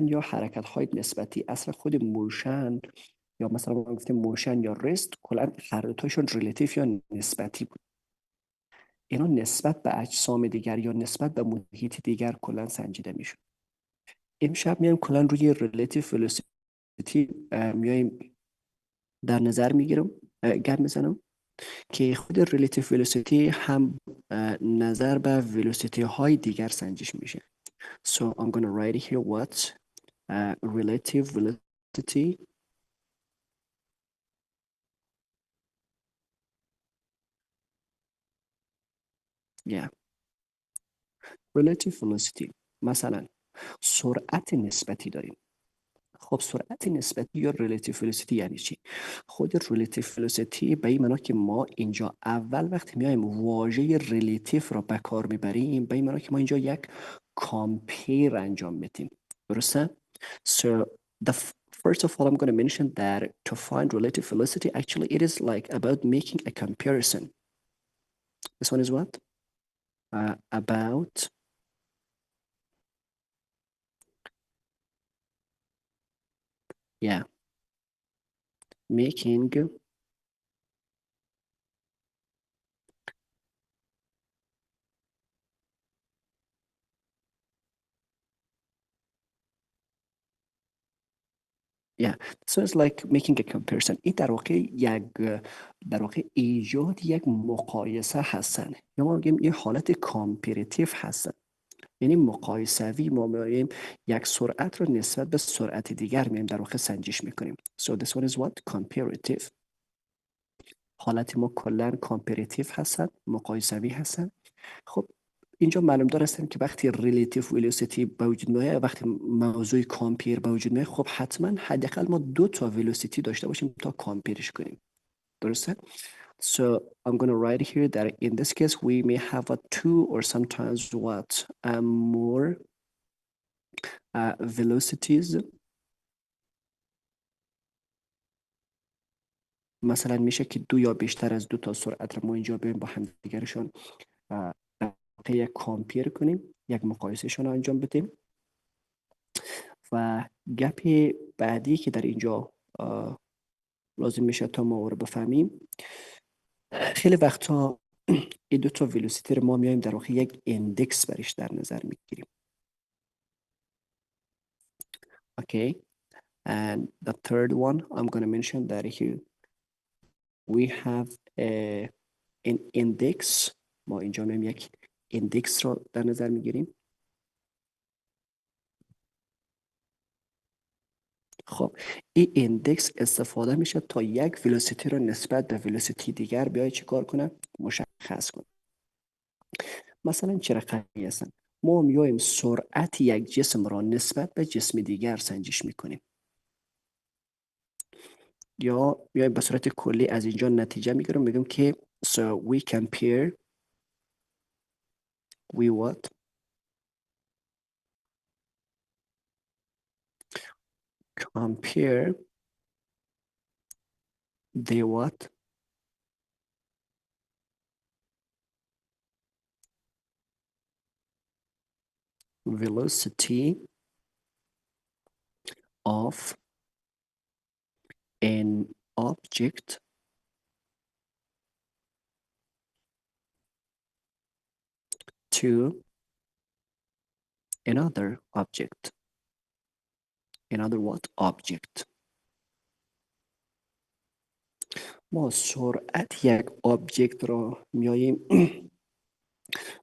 یا حرکت های نسبتی. اصلا خود موشن یا مثلا ما گفتیم موشن یا رست کلا هر دو تاشون ریلیتیو یا نسبتی بود. اینا نسبت به اجسام دیگر یا نسبت به محیط دیگر کلا سنجیده میشه. امشب میایم کلا روی ریلیتیو ولوسیتی میایم در نظر میگیرم گپ میزنم که خود ریلیتیو ولوسیتی هم نظر به ولوسیتی های دیگر سنجش میشه. So I'm going to write here what relative velocity yeah relative velocity. مثلا سرعت نسبتی داریم. خب سرعت نسبتی یا relative velocity یعنی چی؟ خود relative velocity به این معنا که ما اینجا اول وقتی میایم واژه relative را به کار میبریم به این معنا که ما اینجا یک compare انجام میدیم. درسته؟ So first of all I'm going to mention that to find relative velocity actually it is like about making a comparison. This one is what? About yeah making yeah so it's like making a comparison. این در واقع ایجاد یک مقایسه هستن یا ما میگیم یه حالت کامپیریتیو هستن، یعنی مقایسوی. ما میایم یک سرعت رو نسبت به سرعت دیگر میایم در واقع سنجش میکنیم. So this one is what? Comparative. حالت ما کلا کامپیریتیو هستن، مقایسوی هستن. خب اینجا معلوم دار هستیم که وقتی ریلیتیو ولوسیتی به وجود میاد، وقتی موضوع کامپیر به وجود میاد، خب حتما حداقل ما دو تا ولوسیتی داشته باشیم تا کامپیرش کنیم. درسته؟ So I'm going to write here that in this case we may have a two or sometimes what more velocities. مثلا میشه که دو یا بیشتر از دو تا سرعت رو ما اینجا بیایم با هم دیگرشون یک کامپیر کنیم، یک مقایسهشون رو انجام بدیم. و گپ بعدی که در اینجا لازم میشه تا ما رو بفهمیم، خیلی وقتا این دو تا ولوسیتی رو ما میایم در واقع یک اندکس برش در نظر میگیریم. Okay, and the third one I'm going to mention that here we have an index. ما اینجا میایم یک اندکس رو در نظر میگیریم. خب این اندکس استفاده میشه تا یک ولوسیتی رو نسبت به ولوسیتی دیگر بیای چی کار کنه؟ مشخص کنه. مثلا چه رقمی هستن؟ ما میایم سرعت یک جسم را نسبت به جسم دیگر سنجش میکنیم، یا میایم به صورت کلی از اینجا نتیجه میگیریم، میگیم که so we compare we what compare the what velocity of an object to another object. Another what? Object. ما سرعت یک آبجکت را میاییم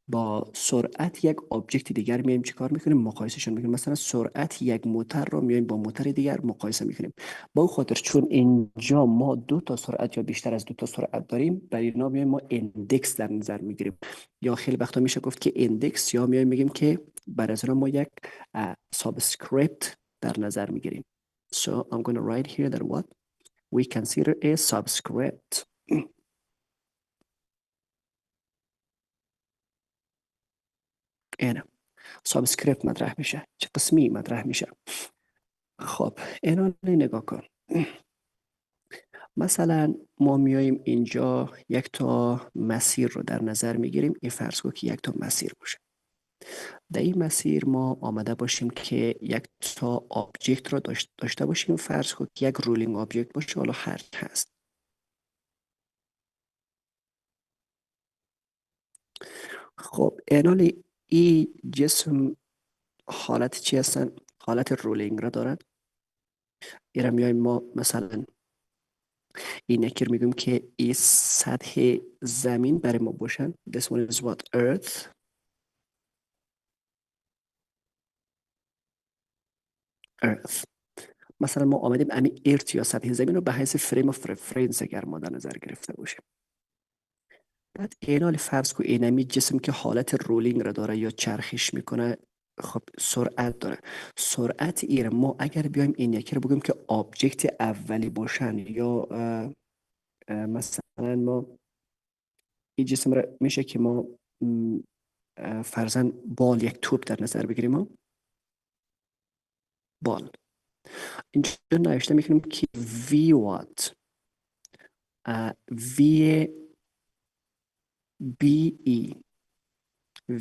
با سرعت یک آبجکت دیگر میایم چیکار میکنیم؟ مقایسهشون میکنیم. مثلا سرعت یک موتور رو میایم با موتور دیگر مقایسه میکنیم. با اون خاطر چون اینجا ما دو تا سرعت یا بیشتر از دو تا سرعت داریم، برای اینا میایم ما اندکس در نظر میگیریم، یا خیلی وقتا میشه گفت که اندکس، یا میایم میگیم که برای از ما یک سابسکریپت در نظر میگیریم. So I'm going to write here that what we consider a subscript. اینه سابسکریپت مطرح میشه. چه قسمی مطرح میشه؟ خب اینا نگاه کن. مثلا ما میاییم اینجا یک تا مسیر رو در نظر میگیریم. این فرض کن که یک تا مسیر باشه. در این مسیر ما آمده باشیم که یک تا آبجکت رو داشته باشیم. فرض کن که یک رولینگ آبجکت باشه، حالا هر هست. خب اینال این جسم حالت چی هستن؟ حالت رولینگ را دارد. ایرا میایم ما مثلا این یکی رو میگیم که این سطح زمین برای ما باشن. This one is what? Earth. Earth. مثلا ما آمدیم امی ارت یا سطح زمین رو به حیث فریم آف رفرنس اگر ما در نظر گرفته باشیم. بعد اینال فرض کو اینمی جسم که حالت رولینگ را داره یا چرخش میکنه، خب سرعت داره. سرعت ایره ما اگر بیایم این یکی رو بگیم که آبجکت اولی باشن یا مثلا ما این جسم را میشه که ما فرضاً بال یک توپ در نظر بگیریم. ما بال اینجا نوشته میکنیم که V وات V B E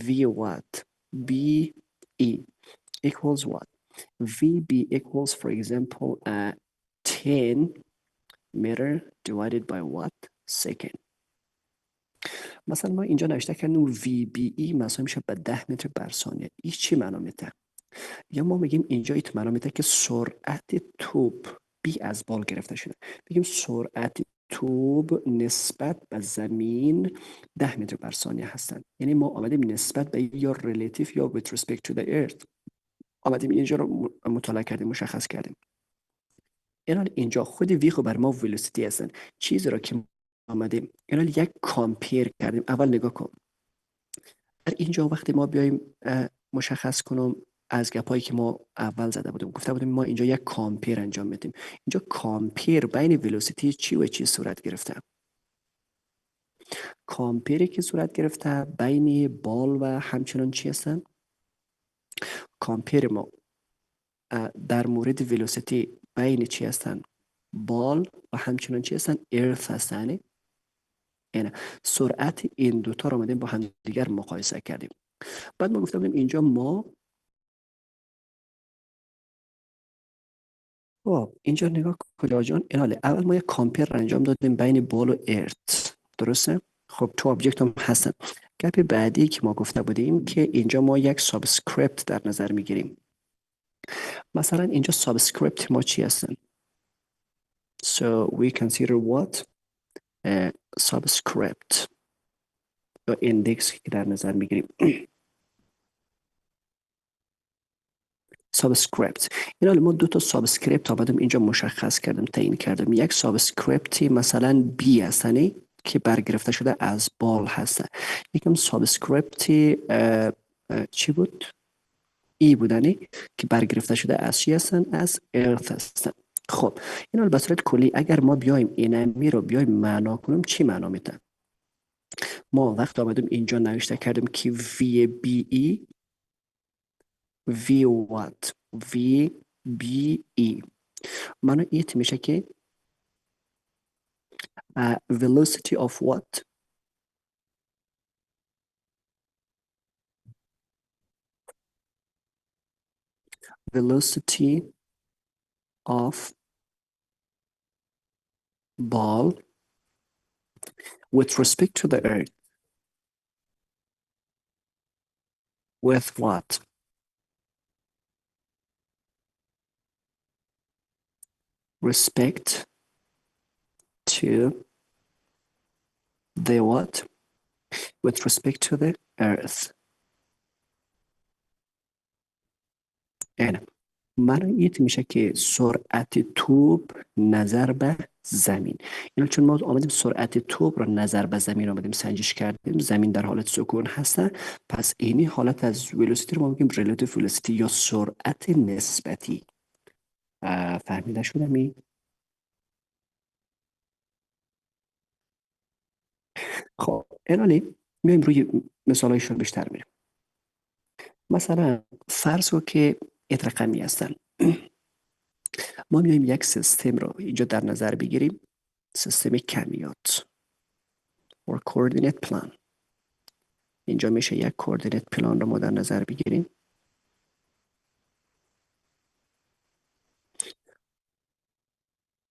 V watt B E equals what? VB equals, for example, 10 meter divided by what? Second. مثلا ما اینجا نوشته کردیم VBE مثلا میشه به 10 متر بر ثانیه. این چی معنا میده؟ یا ما میگیم اینجا ایت معنا میده که سرعت توپ بی از بال گرفته شده. بگیم سرعت توپ نسبت به زمین 10 متر بر ثانیه هستن. یعنی ما آمدیم نسبت به یا ریلیتیو یا with respect to the earth آمدیم اینجا رو مطالعه کردیم، مشخص کردیم. اینجا خود وی خب بر ما ولوسیتی هستن. چیزی را که آمدیم یک کامپیر کردیم. اول نگاه کن در اینجا وقتی ما بیایم مشخص کنم از گپایی که ما اول زده بودیم، گفته بودیم ما اینجا یک کامپیر انجام میدیم. اینجا کامپیر بین ولوسیتی چی و چی صورت گرفته؟ کامپیری که صورت گرفته بین بال و همچنان چی هستن؟ کامپیر ما در مورد ولوسیتی بین چی هستن؟ بال و همچنان چی هستن؟ ارث هستن. یعنی سرعت این دوتا رو آمدیم با هم دیگر مقایسه کردیم. بعد ما گفته بودیم اینجا ما اینجا نگاه کجا جان؟ ایناله اول ما یک کامپیر انجام دادیم بین بال و ارث، درسته؟ خب تو آبجکت هم هستن. گپ بعدی که ما گفته بودیم که اینجا ما یک سابسکریپت در نظر میگیریم. مثلا اینجا سابسکریپت ما چی هستن؟ So we consider what? Subscript یا ایندکس که در نظر میگیریم. سابسکریپت اینا ما دو تا سابسکریپت آمدیم اینجا مشخص کردم، تعیین کردم. یک سابسکریپتی مثلا بی هستنی که برگرفته شده از بال هستن. یکم سابسکریپتی چی بود؟ ای بودنی که برگرفته شده از چی هستن؟ از ارث هستن. خب اینا به صورت کلی اگر ما بیایم اینمی رو بیایم معنا کنیم چی معنا میده؟ ما وقت آمدیم اینجا نوشته کردیم که وی بی ای V what? V B E معنی ایت میشه که velocity of what? Velocity of ball with respect to the earth. With what? Respect to the what? With respect to the earth. یعنی معنی ایت میشه که سرعت توپ نظر به زمین. یعنی چون ما آمدیم سرعت توپ رو نظر به زمین آمدیم سنجش کردیم، زمین در حالت سکون هستن، پس اینی حالت از ولوسیتی رو ما میگیم ریلیتیو ولوسیتی یا سرعت نسبتی. فهمیده شده می؟ خب اینالی میایم روی مثالایشون بیشتر میریم. مثلا فرض رو که ایت رقمی هستن. ما میایم یک سیستم رو اینجا در نظر بگیریم، سیستم کمیات or coordinate plan. اینجا میشه یک کوردینیت پلان رو ما در نظر بگیریم.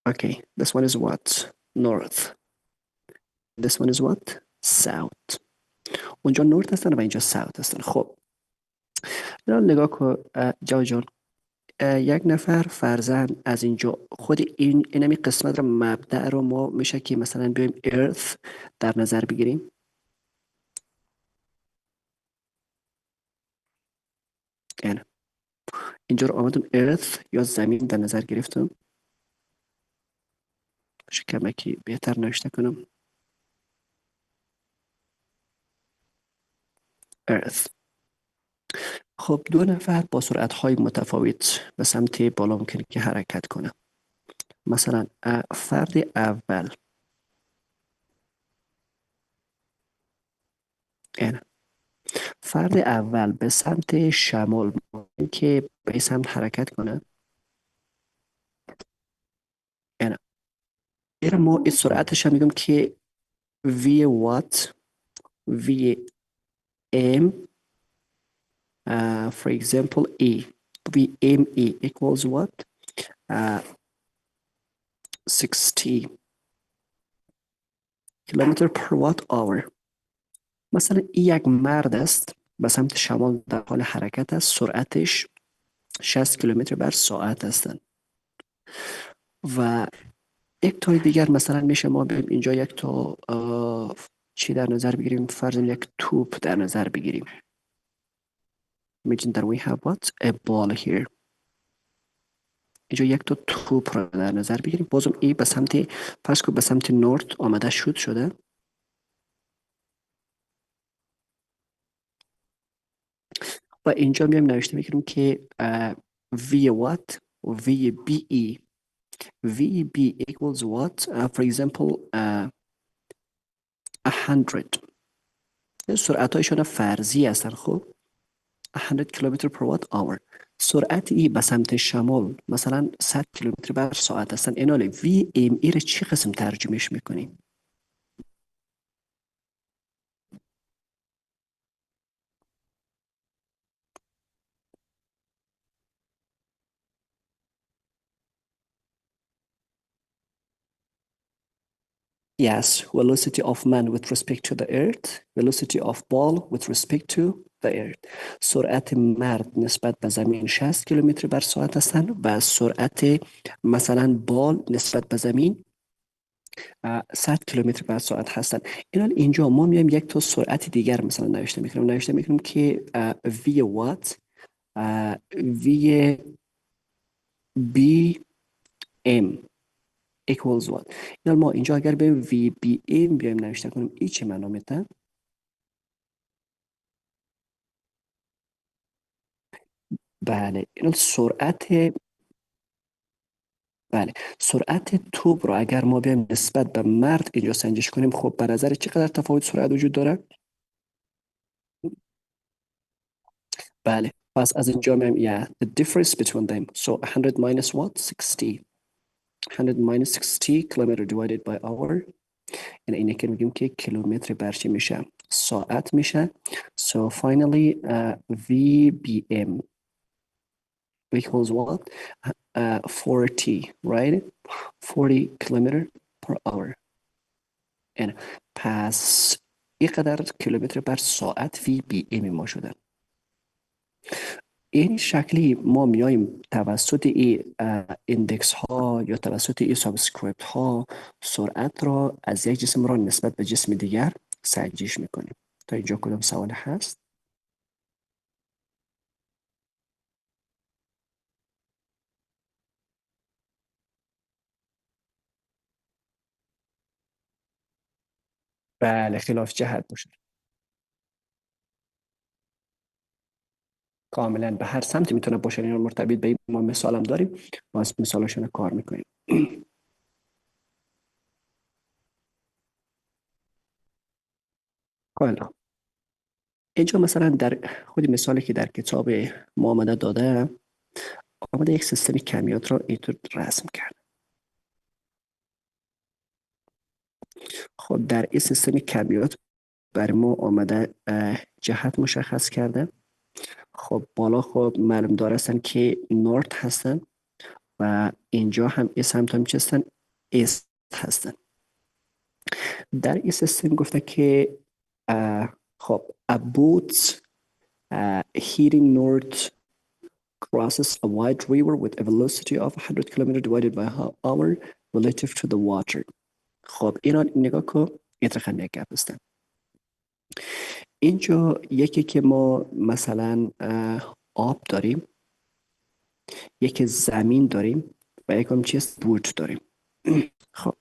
Okay, this one is what? North. This one is what? South. اونجا نورت هستن و اینجا ساوت هستن. خب الان نگاه کن جا جان، یک نفر فرزن از اینجا خود اینمی قسمت رو مبدأ رو ما میشه که مثلا بیایم earth در نظر بگیریم. یعنی اینجا رو آمدم earth یا زمین در نظر گرفتم. کمکی بهتر نوشته کنم. earth. خب دو نفر با سرعت‌های متفاوت به سمت بالا ممکنه که حرکت کنه. مثلا فرد اول یعنی فرد اول به سمت شمال ممکن که به سمت حرکت کنه. یعنی ما این سرعتش هم میگم که v watt v m for example e vme equals what 60 kilometer per watt hour. مثلا این یک مرد است به سمت شمال در حال حرکت است، سرعتش 60 کیلومتر بر ساعت هستند. و یک تا دیگر مثلا میشه ما بریم اینجا یک تا چی در نظر بگیریم، فرض یک توپ در نظر بگیریم. Imagine that we have what? A ball here. اینجا یک تا توپ رو در نظر بگیریم. بازم ای به سمت فرض کن به سمت نورت آمده شوت شده. و اینجا میایم نوشته میگیریم که v what v b e v b equals what for example 100. سرعت هایشون فرضی هستن. خب 100 کیلومتر پر وات آور. سرعت ای به سمت شمال مثلا 100 کیلومتر بر ساعت هستن. ایناله وی ام ای رو چی قسم ترجمهش میکنیم؟ Yes, velocity of man with respect to the earth, velocity of ball with respect to the earth. سرعت مرد نسبت به زمین 60 کیلومتر بر ساعت هستند و سرعت مثلا بال نسبت به زمین 100 کیلومتر بر ساعت هستند. اینجا ما میایم یک تا سرعت دیگر مثلا نوشته میکنیم که v وات v b m equals what. ما اینجا اگر به v b m بیایم نوشته کنیم این چه معنا میده؟ بله این سرعت توپ رو اگر ما بیایم نسبت به مرد اینجا سنجش کنیم، خب به نظر چقدر تفاوت سرعت وجود داره؟ بله پس از اینجا میایم the difference between them. So 100 minus what? 60. 100 minus 60 kilometer divided by hour. یعنی اینه که میگیم که کیلومتر بر چی میشه؟ ساعت میشه. So finally VBM equals what? 40, right? 40 kilometer per hour. یعنی پس اینقدر کیلومتر بر ساعت VBM ما شده. این شکلی ما میایم توسط این ایندکس ها یا توسط این سابسکریپت ها سرعت را از یک جسم را نسبت به جسم دیگر سنجش میکنیم. تا اینجا کدام سوال هست؟ بله خلاف جهت باشه. کاملا به هر سمتی میتونه باشه. این مرتبط به این ما مثالم داریم، ما از مثالاشون کار میکنیم. حالا اینجا مثلا در خود مثالی که در کتاب ما آمده داده، آمده یک سیستم کمیات را اینطور رسم کرد. خب در این سیستم کمیات برای ما آمده جهت مشخص کرده. خب بالا خب معلوم دار هستن که نورت هستن و اینجا هم این سمت هم چه هستن؟ ایست هستن. در این سیستم گفته که خب a boat heading north crosses a wide river with a velocity of 100 km divided by hour relative to the water. خب اینا نگاه کن، یه گپ هستن. اینجا یکی که ما مثلا آب داریم، یک زمین داریم و یک هم چیست؟ بوت داریم. خب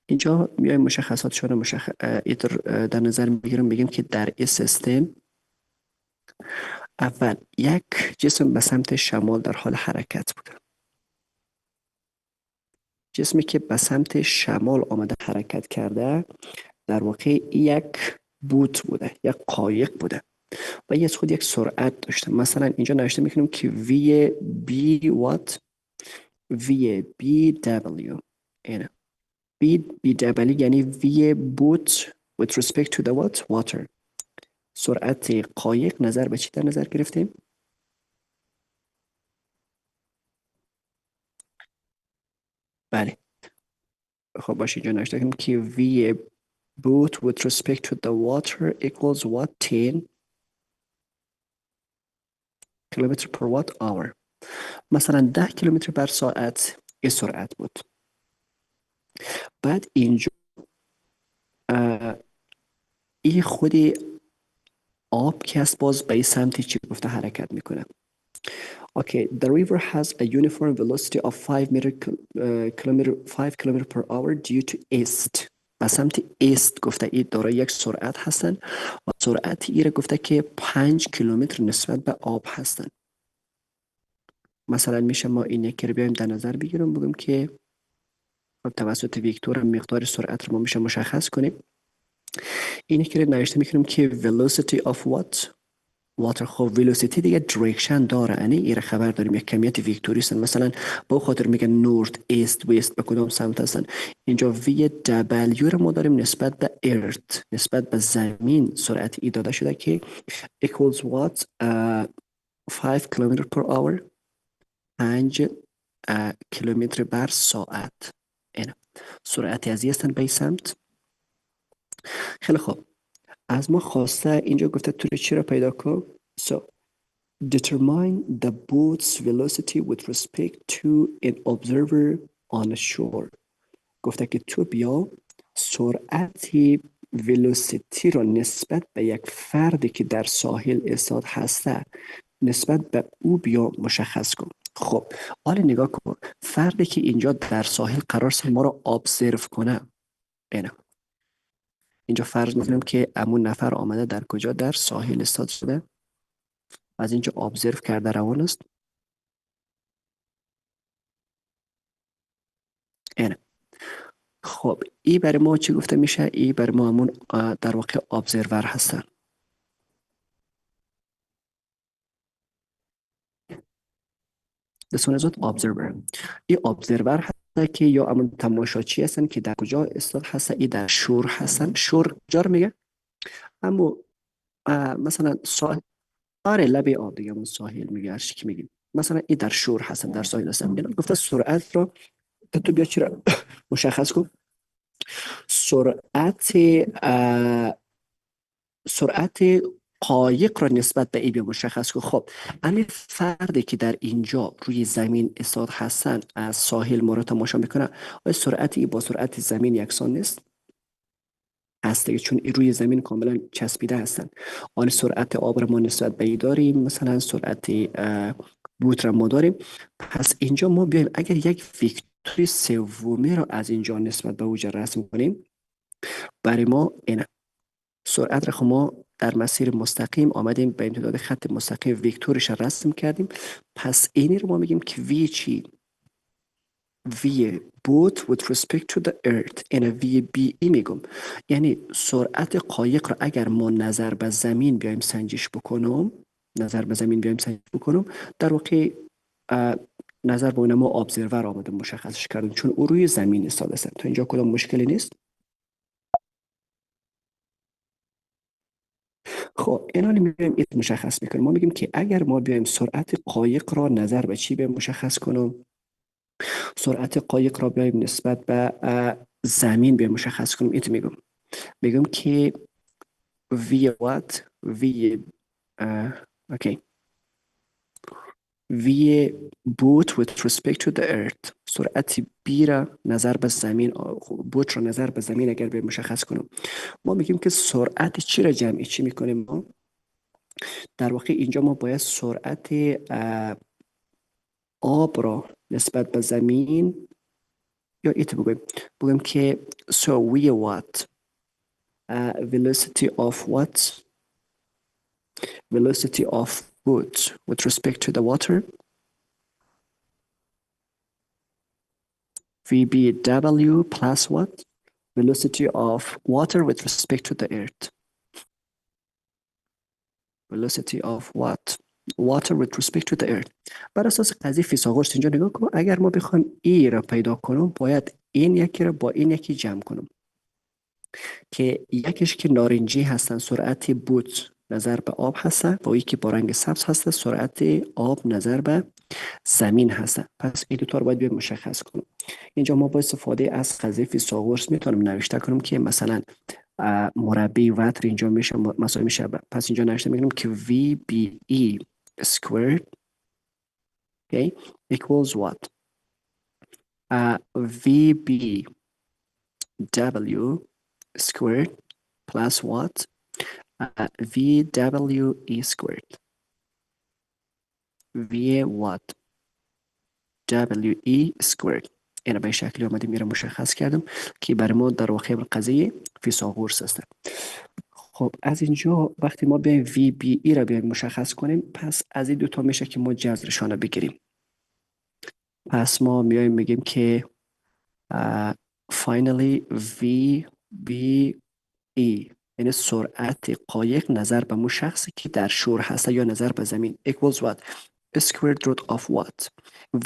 اینجا میایم مشخصاتشون در نظر میگیریم، بگیم که در این سیستم اول یک جسم به سمت شمال در حال حرکت بوده. جسمی که به سمت شمال آمده حرکت کرده در واقع یک بوت بوده، یک قایق بوده و از خود یک سرعت داشته. مثلا اینجا نوشته میکنیم که V B what V B W اینه V B W یعنی V boat with respect to the what water. سرعت قایق نظر به چی در نظر گرفتیم؟ بله خب باشه، اینجا نوشته کنیم که V boat with respect to the water equals what 10 kilometer per watt hour. مثلا 10 کیلومتر بر ساعت این سرعت بود. بعد اینجا این خودی آب که است باز به این سمتی چی گفته حرکت میکنه. Okay, the river has a uniform velocity of 5 km per hour due to east. به سمت ایست گفته این دارای یک سرعت هستن و سرعت ای را گفته که 5 کیلومتر نسبت به آب هستن. مثلا میشه ما این یکی رو بیایم در نظر بگیریم، بگیم که توسط ویکتور مقدار سرعت رو ما میشه مشخص کنیم. این یکی رو نوشته میکنیم که velocity of what water. خب velocity دیگه direction داره، یعنی این خبر داریم یک کمیت ویکتوری هستن. مثلا با خاطر میگن نورت ایست ویست به کدام سمت هستن. اینجا V W رو ما داریم نسبت به earth، نسبت به زمین سرعت ای داده شده که equals what 5 km per hour 5 کیلومتر بر ساعت. این سرعتی از هستن به سمت. خیلی خوب، از ما خواسته اینجا گفته تو چی را پیدا کن. So determine the boat's velocity with respect to an observer on a shore. گفته که تو بیا سرعتی velocity را نسبت به یک فردی که در ساحل ایستاد هسته نسبت به او بیا مشخص کن. خب حالا نگاه کن، فردی که اینجا در ساحل قرار است ما را ابزرو کنه، اینه اینجا فرض میکنیم که امون نفر آمده در کجا؟ در ساحل ایستاد شده، از اینجا ابزرو کرده روان است. اینه خب ای برای ما چی گفته میشه؟ ای برای ما همون در واقع ابزرور هستن. This one is what observer. این ابزرور هست که یا همون تماشاچی هستن که در کجا ایستاد هستن. ای در شور هستن. شور کجا رو میگه؟ اما مثلا ساحل، آره لبه آب دیگه، همون ساحل میگه، هر چی که میگیم. مثلا ای در شور هستن، در ساحل هستن. گفته سرعت رو تو بیا چی رو مشخص کن. سرعت قایق را نسبت به ای بیا مشخص کن. خب امی فردی که در اینجا روی زمین ایستاد هستن از ساحل ما رو تماشا میکنه، آیا سرعت ای با سرعت زمین یکسان نیست؟ هست دیگه، چون روی زمین کاملا چسبیده هستن. آن سرعت آب را ما نسبت به ای داریم، مثلا سرعت بوت را ما داریم. پس اینجا ما بیایم اگر یک ویکتوری سومی را از اینجا نسبت به اوج رسم کنیم، برای ما این سرعت را ما در مسیر مستقیم آمدیم به امتداد خط مستقیم ویکتورش را رسم کردیم. پس اینی رو ما میگیم که V چی؟ V boat with respect to the earth. این V B ای میگم، یعنی سرعت قایق را اگر ما نظر به زمین بیایم سنجش بکنم، در واقع نظر به اون ما ابزرور آمده مشخصش کردیم، چون او روی زمین ایستاده است. تا اینجا کدام مشکلی نیست. خب اینا رو میایم ایت مشخص میکنیم. ما میگیم که اگر ما بیایم سرعت قایق را نظر به چی بیایم مشخص کنیم، سرعت قایق را بیایم نسبت به زمین بیایم مشخص کنیم، ایت میگم که v what v اوکی v boat with respect to the earth، سرعت b را نظر به زمین، بوت را نظر به زمین اگر بیایم مشخص کنیم، ما میگیم که سرعت چی را جمعی چی میکنیم ما؟ در واقع اینجا ما باید سرعت آب را نسبت به زمین یا ایت بگویم که so we what velocity of what velocity of boat with respect to the water VBW plus what velocity of water with respect to the earth velocity of what water with respect to the earth. بر اساس قضیه فیثاغورس اینجا نگاه کن، اگر ما بخوایم ای را پیدا کنیم باید این یکی را با این یکی جمع کنیم که یکیش که نارنجی هستن سرعت بوت نظر به آب هستن و یکی با رنگ سبز هسته سرعت آب نظر به زمین هستن. پس این دوتا رو باید بیایم مشخص کنیم. اینجا ما با استفاده از قضیه فیثاغورس میتونیم نوشته کنیم که مثلا مربع وتر اینجا میشه مساوی میشه، پس اینجا نوشته میکنیم که VBE squared okay equals what VBW squared plus what VWE squared V what WE squared. اینا به شکلی آمدیم میره مشخص کردم که برای ما در واقع قضیه فیثاغورس هست. خب از اینجا وقتی ما بیایم VBE را بیایم مشخص کنیم، پس از این دوتا میشه که ما جذرشان رو بگیریم. پس ما میایم میگیم که finally VBE یعنی سرعت قایق نظر به مو شخصی که در شور هسته یا نظر به زمین equals what squared root of what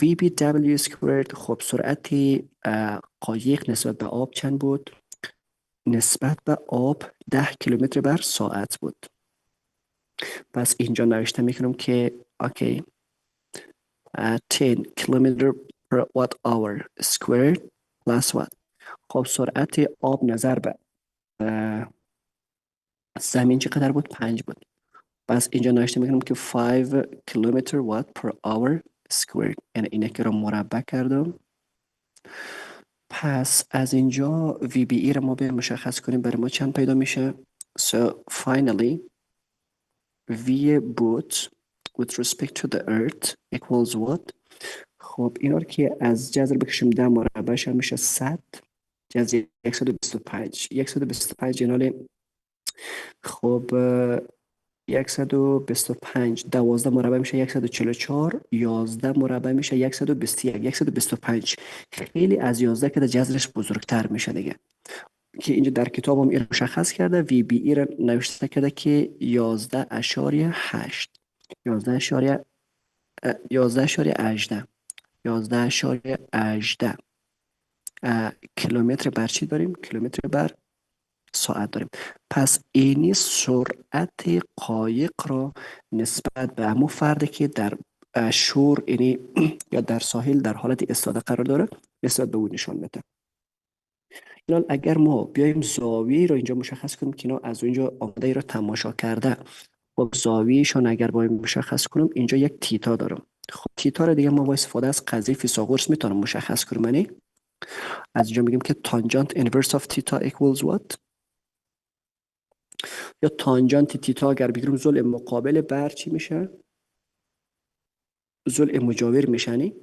VBW squared. خب سرعت قایق نسبت به آب چند بود؟ نسبت به آب 10 کیلومتر بر ساعت بود. پس اینجا نوشته میکنم که اوکی 10 کیلومتر per watt hour squared plus what. خب سرعت آب نظر به زمین چقدر بود؟ 5 بود. پس اینجا نوشته میکنم که 5 کیلومتر وات per hour squared. یعنی اینه که رو مربع کردم. پس از اینجا VBE رو ما به مشخص کنیم، برای ما چند پیدا میشه؟ So finally V boot with respect to the earth equals what. خب اینا رو که از جذر بکشیم 10 مربعش میشه 100 جذر 125 جنال. خب 125 12 مربع میشه 144 11 مربع میشه 121 125 خیلی از 11 که در جذرش بزرگتر میشه دیگه، که اینجا در کتابم این مشخص کرده VBE رو نوشته کرده که 11.8 کیلومتر بر چی داریم؟ کیلومتر بر ساعت داریم. پس اینی سرعت قایق را نسبت به همون فردی که در شور یعنی یا در ساحل در حالت ایستاده قرار داره نسبت به اون نشان میده. الان اگر ما بیایم زاویه را اینجا مشخص کنیم که اینا از اونجا آمده ای را تماشا کرده، خب زاویهشان اگر باید مشخص کنیم اینجا یک تیتا دارم. خب تیتا را دیگه ما با استفاده از قضیه فیثاغورس میتونم مشخص کنم. یعنی از اینجا میگیم که tangent inverse of theta equals what. یا تانجانت تیتا اگر بگیریم ضلع مقابل بر چی میشه؟ ضلع مجاور میشنی؟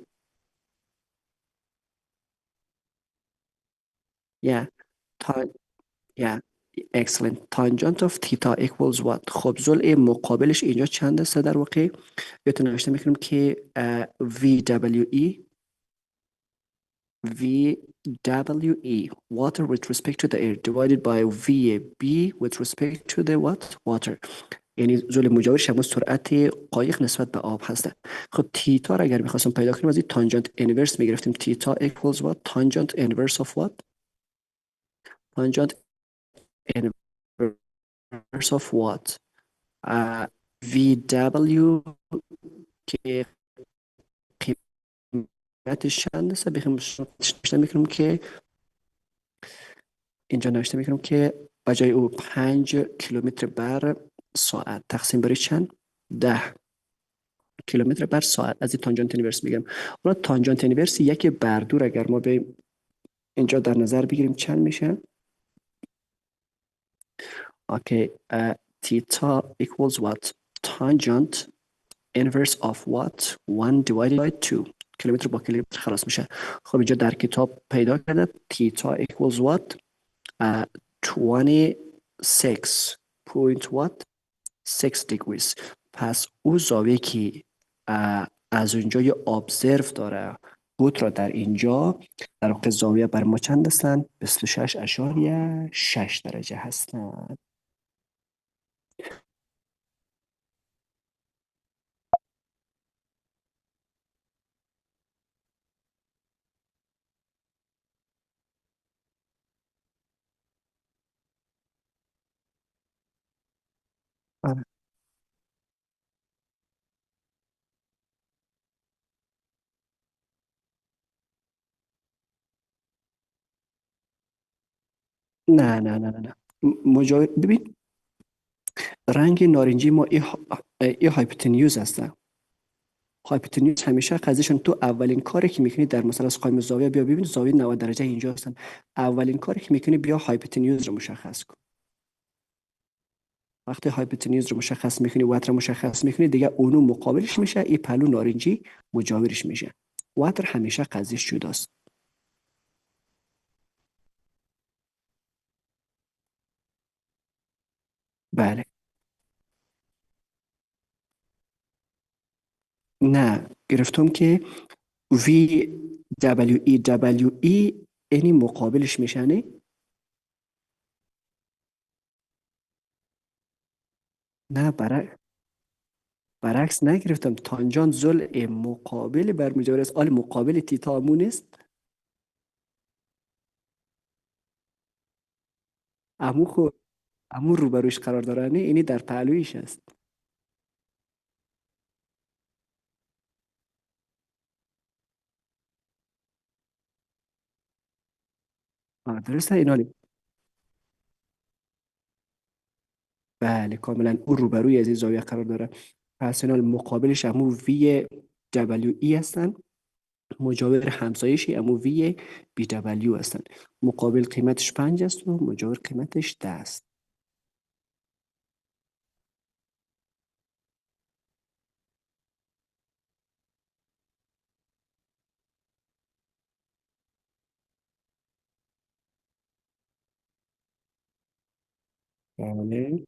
یا excellent. tangent of theta equals what. خب ضلع مقابلش اینجا چند است در واقع؟ بهتون نوشته میکنیم که VWE water with respect to the air divided by VB with respect to the what water. یعنی ضلع مجاورش همون سرعت قایق نسبت به آب هسته. خب تیتا را اگر میخواستم پیدا کنیم از این تانجنت اینورس میگرفتیم. تیتا equals what tangent inverse of what tangent inverse of what وی دبلیو که قیمتش چند است بخوام نوشته میکنم که اینجا نوشته میکنم که بجای او 5 کیلومتر بر ساعت تقسیم بر چند 10 کیلومتر بر ساعت از این تانجانت اینورس میگم. حالا تانجانت اینورس یک بردور اگر ما به اینجا در نظر بگیریم چند میشه؟ اوکی تیتا equals what tangent inverse of what 1 divided by 2 کیلومتر با کیلومتر خلاص میشه. خب اینجا در کتاب پیدا کرده تیتا equals what 26 point what 6 degrees. پس او زاویه که از اونجا یه ابزرو داره بود را در اینجا در واقع زاویه بر ما چند هستند 26.6 درجه هستند. آره. نه نه نه نه نه مجاور ببین رنگ نارنجی ما ای هایپوتنیوز هستن. هایپوتنیوز همیشه قضیهشون تو اولین کاری که میکنی در مثلا قائم زاویه بیا ببین زاویه 90 درجه اینجا هستن. اولین کاری که میکنی بیا هایپوتنیوز رو مشخص کن. وقتی هایپوتنیوز رو مشخص میکنی وتر رو مشخص میکنی دیگه اونو مقابلش میشه این پلو نارنجی مجاورش میشه. وتر همیشه قضیهش جداست. بله نه گرفتم که وی دبلیو ای اینی مقابلش میشنه. نه برعکس نگرفتم تانجان زل مقابل بر مجاور است آل مقابل تیتا امون است. امو خو امو روبروش قرار داره نه اینی در پهلویش است. درسته اینالی. بله کاملا او روبروی از این زاویه قرار داره. پس اینا مقابلش امو وی دبلیو ای هستن مجاور همسایشی امو وی بی دبلیو هستن. مقابل قیمتش 5 است و مجاور قیمتش 10 است. بله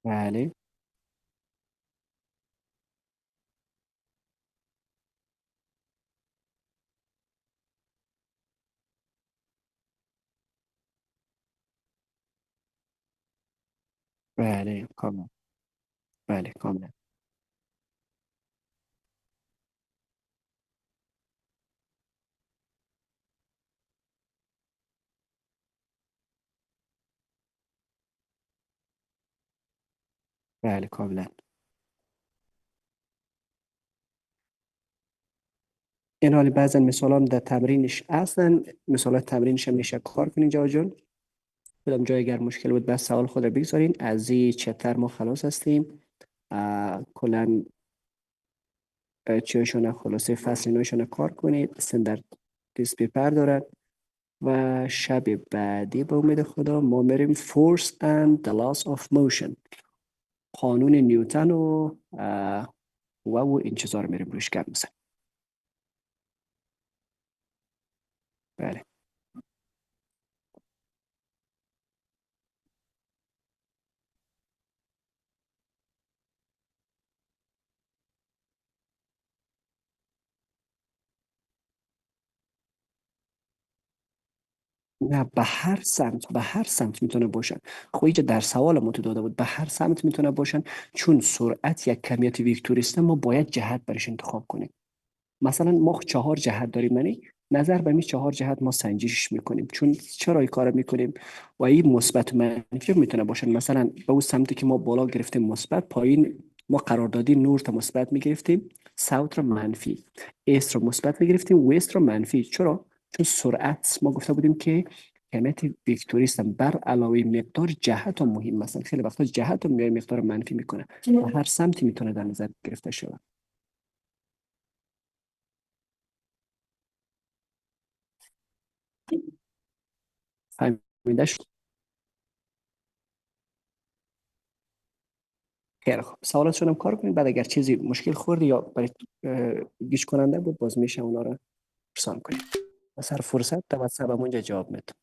بله بله کاملا بله کاملا بله کاملا. این حالی بعضا مثلا در تمرینش اصلا مثلا تمرینش هم میشه کار کنین جا جان. کدام جای اگر مشکل بود بس سوال خود رو بگذارین از این چپتر ما خلاص هستیم. کلا چیشون خلاصه فصل نوشون کار کنید استندرد دیس پیپر دارد و شب بعدی به امید خدا ما میریم force and the laws of motion قانون نیوتن و این چیزا رو میریم روش گپ میزنیم. بله نه، به هر سمت میتونه باشن. خب اینجا در سوال ما تو داده بود به هر سمت میتونه باشن. چون سرعت یک کمیت ویکتوری است، ما باید جهت برش انتخاب کنیم. مثلا ما 4 جهت داریم، یعنی نظر به این 4 جهت ما سنجش میکنیم. چون چرا این کار میکنیم؟ و این مثبت و منفی میتونه باشن. مثلا به اون سمتی که ما بالا گرفتیم مثبت، پایین ما قرار دادیم نور تا مثبت میگرفتیم، ساوت رو منفی. ایست رو مثبت میگرفتیم، وست رو منفی. چرا؟ چون سرعت ما گفته بودیم که کمیت وکتوری است، بر علاوه مقدار جهت هم مهم. مثلا خیلی وقتا جهت رو میاره مقدار منفی میکنه. و هر سمتی میتونه در نظر گرفته شود. فهمیده؟ خیلی خوب، سوالات شدم کار کنید. بعد اگر چیزی مشکل خوردی یا برای گیج کننده بود، باز میشه اونا رو ارسال کنید. و سر فرصت تا واتساپ اونجا جواب میدم.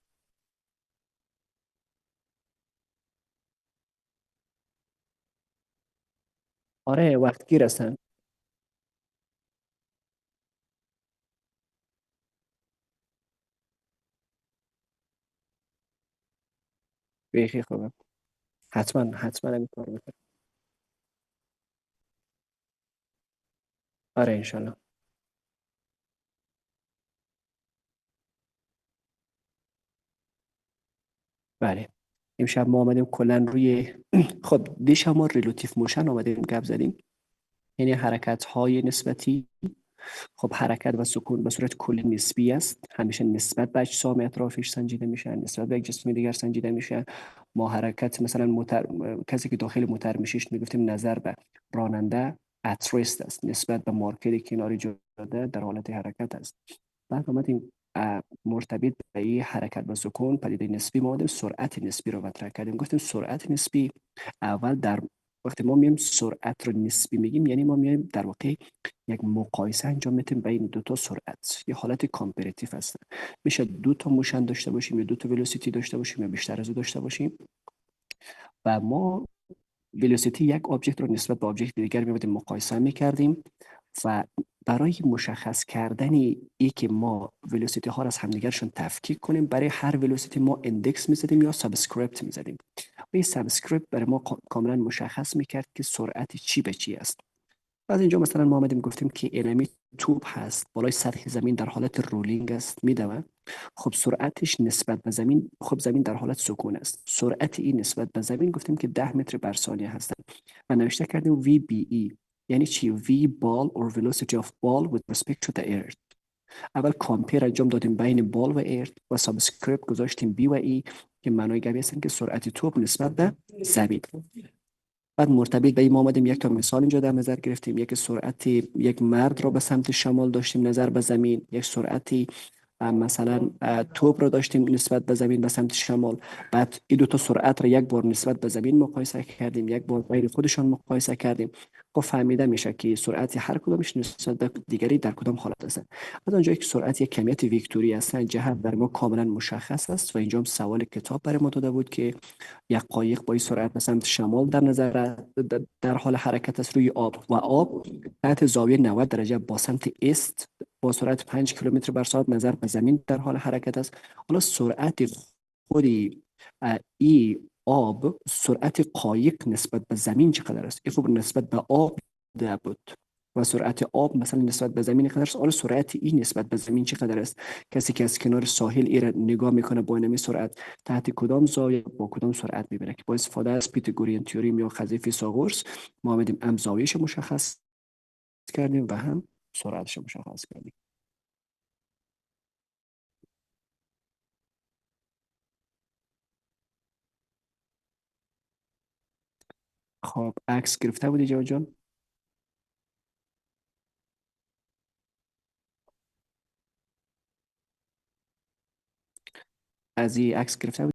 آره، وقت گیر هستن. بیخی خوبه. حتما این کار میکنم. آره انشالله. بله. امشب ما آمدیم کلا روی خب دیش هم ما ریلاتیف موشن آمدیم گپ زدیم. یعنی حرکت های نسبتی. خب حرکت و سکون به صورت کلی نسبی است، همیشه نسبت به اجسام اطرافش سنجیده میشه، نسبت به یک جسم دیگر سنجیده میشه. ما حرکت مثلا کسی که داخل موتر میشش میگفتیم نظر به راننده اترست است، نسبت به مارکر کناری جاده در حالت حرکت است. بعد آمدیم مرتبط به این حرکت و سکون پدیده نسبی ما آمدیم سرعت نسبی رو مطرح کردیم. گفتیم سرعت نسبی اول در وقتی ما میایم سرعت رو نسبی میگیم، یعنی ما میایم در واقع یک مقایسه انجام میدیم بین دو تا سرعت. یه حالت کامپراتیو هست. میشه دو تا موشن داشته باشیم یا دو تا ولوسیتی داشته باشیم یا بیشتر از او داشته باشیم. و ما ولوسیتی یک آبجکت رو نسبت به آبجکت دیگر میبودیم مقایسه میکردیم. و برای مشخص کردن ای که ما ولوسیتی ها را از همدیگرشون تفکیک کنیم، برای هر ولوسیتی ما اندکس میزدیم یا سابسکریپت میزدیم. و این سابسکریپت برای ما کاملا مشخص میکرد که سرعت چی به چی است. از اینجا مثلا ما آمدیم گفتیم که انمی توپ هست بالای سطح زمین در حالت رولینگ است میدوه. خب سرعتش نسبت به زمین، خب زمین در حالت سکون است، سرعت این نسبت به زمین گفتیم که 10 متر بر ثانیه هست. و نوشته کردیم وی بی ای. یعنی چی؟ وی بال or velocity of ball with respect to the earth. اول کامپیر انجام دادیم بین بال و ارت و سابسکریپت گذاشتیم بی و ای که معنای گبی هستن که سرعت توپ نسبت به زمین. بعد مرتبط به این ما آمدیم یک تا مثال اینجا در نظر گرفتیم. یک سرعت یک مرد را به سمت شمال داشتیم نظر به زمین، یک سرعتی مثلا توپ رو داشتیم نسبت به زمین به سمت شمال. بعد این دو تا سرعت را یک بار نسبت به زمین مقایسه کردیم، یک بار بین خودشان مقایسه کردیم. خب فهمیده میشه که سرعت هر کدامش نسبت به دیگری در کدام حالت است. از آنجایی که سرعت یک کمیت ویکتوری است، جهت بر ما کاملا مشخص است. و اینجا هم سوال کتاب برای ما داده بود که یک قایق با این سرعت به سمت شمال در نظر در حال حرکت است روی آب، و آب تحت زاویه 90 درجه با سمت است با سرعت 5 کیلومتر بر ساعت نظر به زمین در حال حرکت است. حالا سرعت خودی ای آب، سرعت قایق نسبت به زمین چقدر است؟ این خب نسبت به آب ده بود. و سرعت آب مثلا نسبت به زمین چقدر است؟ حالا سرعت این نسبت به زمین چقدر است؟ کسی که از کنار ساحل ایره نگاه میکنه با اینمی سرعت، تحت کدام زاویه با کدام سرعت میبره؟ که با استفاده از پیتاگوریان تئورم یا قضیه فیثاغورس ما آمدیم هم زاویهش مشخص کردیم و هم سرعتش مشخص کردیم. خب عکس گرفته بودی جواد جان؟ از این عکس گرفته